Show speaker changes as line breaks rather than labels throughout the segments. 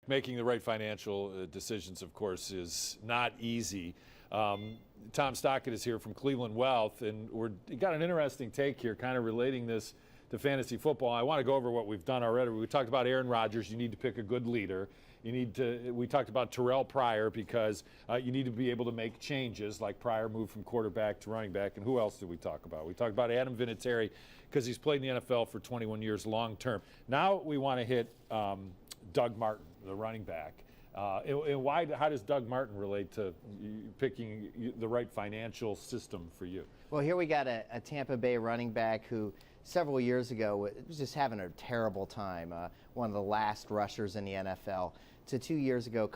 making the right financial decisions, of course, is not easy. Tom Stockett is here from Cleveland Wealth, and we got an interesting take here, kind of relating this to fantasy football. I want to go over what we've done already. We talked about Aaron Rodgers. You need to pick a good leader. We talked about Terrell Pryor because you need to be able to make changes, like Pryor moved from quarterback to running back. And who else did we talk about? We talked about Adam Vinatieri because he's played in the NFL for 21 years long term. Now we want to hit Doug Martin, the running back. And how does Doug Martin relate to picking the right financial system for you?
Well, here we got a Tampa Bay running back who several years ago was just having a terrible time, one of the last rushers in the NFL. To 2 years ago,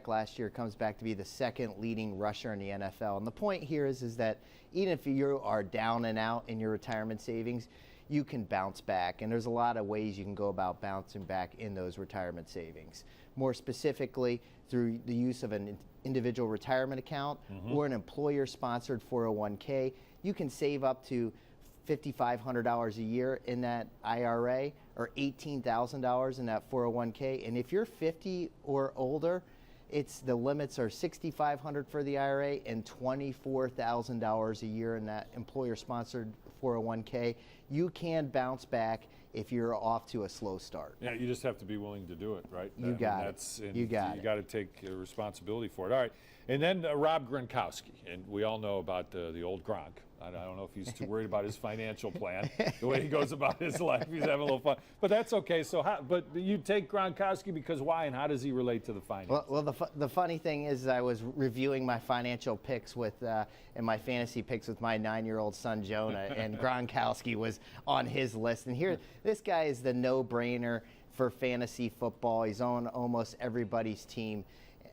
last year, comes back to be the second leading rusher in the NFL. And the point here is that even if you are down and out in your retirement savings, you can bounce back. And there's a lot of ways you can go about bouncing back in those retirement savings. More specifically, through the use of an individual retirement account or an employer-sponsored 401k, you can save up to $5,500 a year in that IRA or $18,000 in that 401k. And if you're 50 or older, the limits are $6,500 for the IRA and $24,000 a year in that employer-sponsored 401k. You can bounce back if you're off to a slow start.
Yeah, you just have to be willing to do it, right?
You got it.
You got to take responsibility for it. All right. And then Rob Gronkowski, and we all know about the old Gronk. I don't know if he's too worried about his financial plan, the way he goes about his life. He's having a little fun, but that's okay. So, but you take Gronkowski because why, and how does he relate to the finances?
Well, the funny thing is, I was reviewing my financial picks and my fantasy picks with my 9-year-old son Jonah, and Gronkowski was on his list. And here, this guy is the no-brainer for fantasy football. He's on almost everybody's team.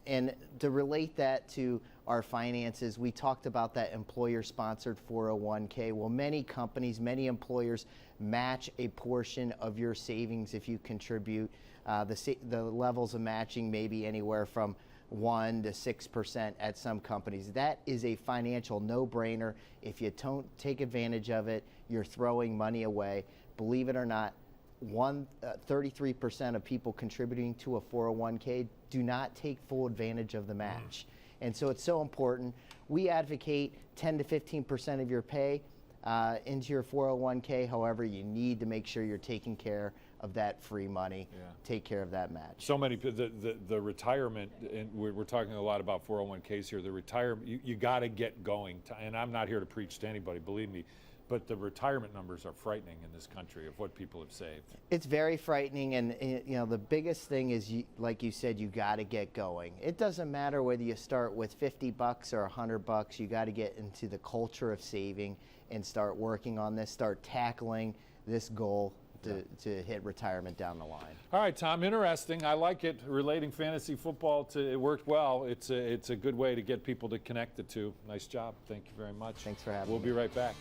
And to relate that to our finances, we talked about that employer-sponsored 401k. Well, many companies, many employers match a portion of your savings if you contribute. The levels of matching may be anywhere from 1 to 6% at some companies. That is a financial no-brainer. If you don't take advantage of it, you're throwing money away. Believe it or not, 33% of people contributing to a 401k do not take full advantage of the match. And so it's so important. We advocate 10 to 15% of your pay into your 401k. However, you need to make sure you're taking care of that free money, take care of that match.
So many, the retirement, and we're talking a lot about 401ks here, the retirement, you got to get going. And I'm not here to preach to anybody, believe me. But the retirement numbers are frightening in this country of what people have saved.
It's very frightening, and the biggest thing is, like you said, you got to get going. It doesn't matter whether you start with $50 or $100. You got to get into the culture of saving and start working on this. Start tackling this goal to hit retirement down the line.
All right, Tom. Interesting. I like it. Relating fantasy football to it worked well. It's a good way to get people to connect the two. Nice job. Thank you very much.
Thanks for having me.
We'll be right back.